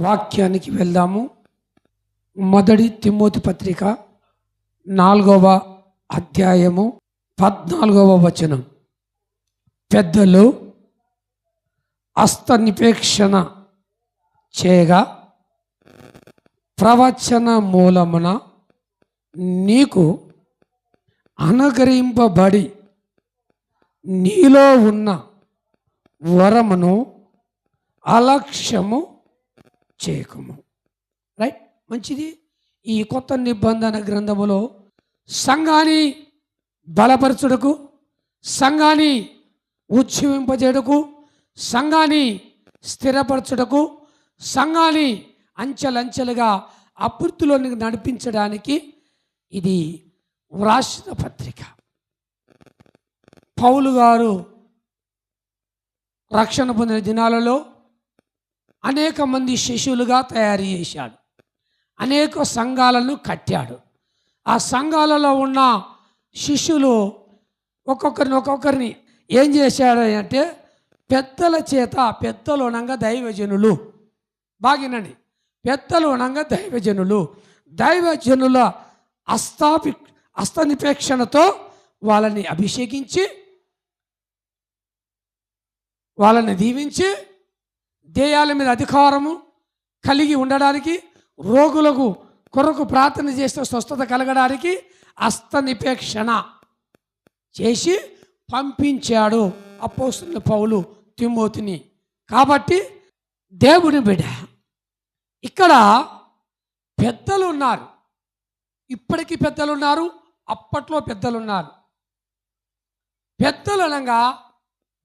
వాక్యానికి వెళ్దాము. మొదటి తిమోతి పత్రిక 4వ అధ్యాయము 14వ వచనం. పెద్దలు హస్తనిపేక్షణ చేయగా ప్రవచన మూలమున నీకు అనుగ్రహింపబడి నీలో ఉన్న వరమును అలక్ష్యము చేయకము. రైట్, మంచిది. ఈ కొత్త నిబంధన గ్రంథములో సంఘాన్ని బలపరచుటకు, సంఘాన్ని ఉజ్జీవింపజేయటకు, సంఘాన్ని స్థిరపరచుటకు, సంఘాన్ని అంచెలంచెలుగా అభివృద్ధిలోనికి నడిపించడానికి ఇది వ్రాసిన పత్రిక. పౌలు గారు రక్షణ పొందిన దినాలలో అనేక మంది శిష్యులుగా తయారు చేశాడు. అనేక సంఘాలను కట్టాడు. ఆ సంఘాలలో ఉన్న శిష్యులు ఒక్కొక్కరిని ఏం చేశాడు అంటే, పెద్దల చేత, పెద్దలు అనగా దైవజనులు, బాగినండి, పెద్దలు అనగా దైవజనుల హస్తనిపేక్షణతో వాళ్ళని అభిషేకించి, వాళ్ళని దీవించి, దేయాల మీద అధికారము కలిగి ఉండడానికి, రోగులకు కొరకు ప్రార్థన చేస్తే స్వస్థత కలగడానికి హస్తనిపేక్షణ చేసి పంపించాడు అపోస్తలుడైన పౌలు తిమోతిని. కాబట్టి దేవుని బిడ్డ, ఇక్కడ పెద్దలు ఉన్నారు. ఇప్పటికీ పెద్దలు ఉన్నారు, అప్పట్లో పెద్దలు ఉన్నారు. పెద్దలు అనగా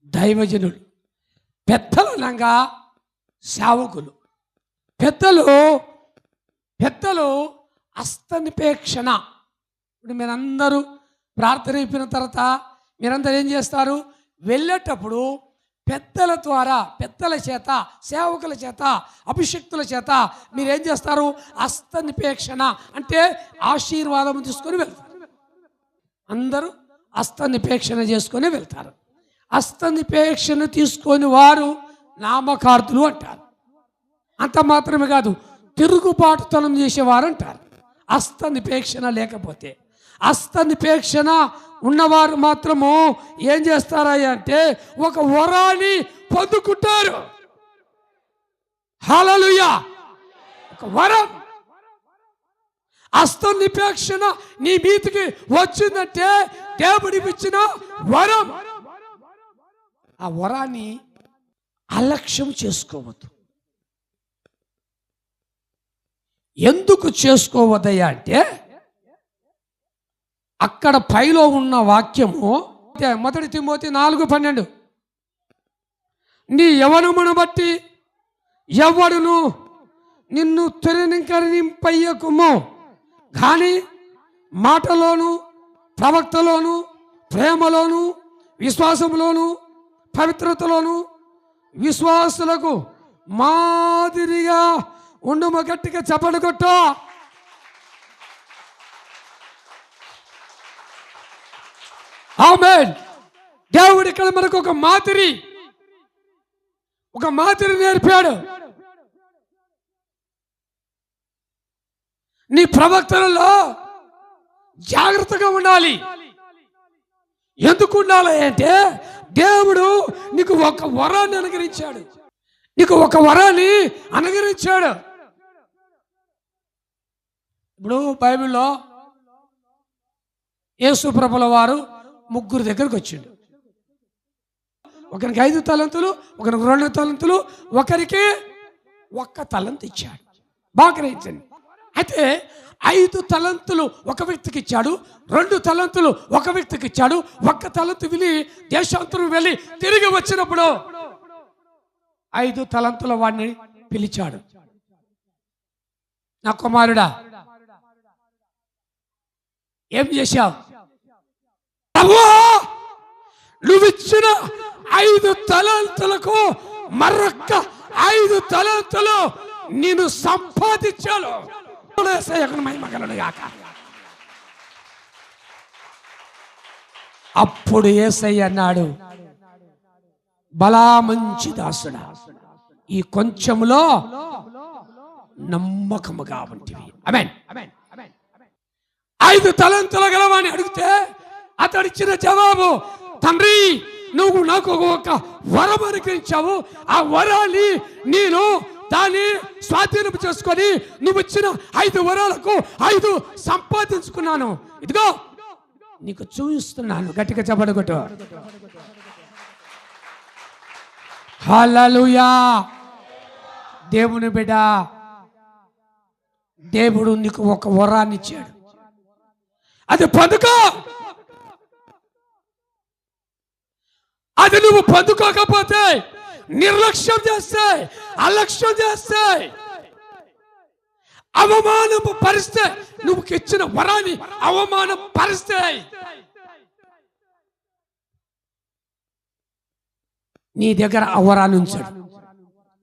దైవజనులు, పెద్దలు అనగా సేవకులు. పెద్దలు హస్తనిపేక్షణ. ఇప్పుడు మీరందరూ ప్రార్థన అయిపోయిన తర్వాత మీరందరూ ఏం చేస్తారు? వెళ్ళేటప్పుడు పెద్దల ద్వారా, పెద్దల చేత, సేవకుల చేత, అభిషక్తుల చేత మీరేం చేస్తారు? హస్తనిపేక్షణ అంటే ఆశీర్వాదం తీసుకొని వెళ్తారు. అందరూ హస్తనిపేక్షణ చేసుకొని వెళ్తారు. హస్తనిపేక్షణ తీసుకొని వారు నామకార్థులు అంటారు. అంత మాత్రమే కాదు, తిరుగుబాటుతనం చేసేవారు అంటారు. హస్తనిపేక్షణ లేకపోతే, హస్తనిపేక్షణ ఉన్నవారు మాత్రము ఏం చేస్తారా అంటే ఒక వరాన్ని పొందుకుంటారు. హల్లెలూయా! ఒక వరం, హస్తనిపేక్షణ నీ మీదికి వచ్చిందంటే దేవుడికి ఇచ్చిన వరం. ఆ వరాన్ని అలక్ష్యం చేసుకోవద్దు. ఎందుకు చేసుకోవద్దయ్యా అంటే, అక్కడ పైలో ఉన్న వాక్యము మొదటి తిమోతి 4:12, నీ యవ్వనమును బట్టి ఎవడును నిన్ను తృణీకరింపయ్యకుము, కానీ మాటలోను, ప్రవక్తలోను, ప్రేమలోను, విశ్వాసంలోను, పవిత్రతలోను విశ్వాసులకు మాదిరిగా ఉండుమ. గట్టిగా చప్పట్లు కొట్టు. ఆమేన్. దేవుడు ఇక్కడ మనకు ఒక మాదిరి నేర్పాడు. నీ ప్రవక్తలలో జాగ్రత్తగా ఉండాలి. ఎందుకు ఉండాలి అంటే, దేవుడు నీకు ఒక వరాన్ని అనుగ్రహించాడు. ఇప్పుడు బైబిల్లో యేసు ప్రభుల వారు 3 దగ్గరకు వచ్చిండు. ఒకరికి 5 తలంతులు, ఒకరికి 2 తలంతులు, ఒకరికి 1 తలంతు ఇచ్చాడు. బాగా గ్రహించండి. అయితే 5 తలంతులు ఒక వ్యక్తికి ఇచ్చాడు, 2 తలంతులు ఒక వ్యక్తికి ఇచ్చాడు. 1 తలంతు దేశాంతరం వెళ్ళి తిరిగి వచ్చినప్పుడు 5 తలంతుల వాడిని పిలిచాడు. నా కుమారుడా, ఏం చేశావు? ప్రభువా, నువ్విచ్చిన 5 తలంతులకు మరొక్క 5 తలంతులు నేను సంపాదించాను. అప్పుడు యేసయ్య అన్నాడు, బలా మంచి దాసుడా, ఈ కొంచెములో నమ్మకముగా ఉంటివి. ఆమేన్. 5 తలంతుల గలవాని అడిగితే అతడిచ్చిన జవాబు, తండ్రి నువ్వు నాకు ఒక వరం అనుగ్రహించావు, ఆ వరాన్ని నేను దాన్ని స్వాధీనం చేసుకొని నువ్వు ఇచ్చిన 5 వరాలకు 5 సంపాదించుకున్నాను, ఇదిగో నీకు చూపిస్తున్నాను. గట్టిగా చెప్పడగొట్టు. హల్లెలూయా. దేవుని బిడ్డ, దేవుడు నీకు ఒక వరాన్ని ఇచ్చాడు, అది పొందుకో. అది నువ్వు పొందుకోకపోతే, నిర్లక్ష్యం చేస్తే, అలక్ష్యం చేస్తే, అవమానం పరిస్తే, నువ్వు ఇచ్చిన వరాన్ని అవమానం పరిస్తే, నీ దగ్గర ఆ వరాన్ని ఉంచాడు.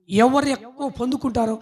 ఎవరు ఎక్కువ పొందుకుంటారో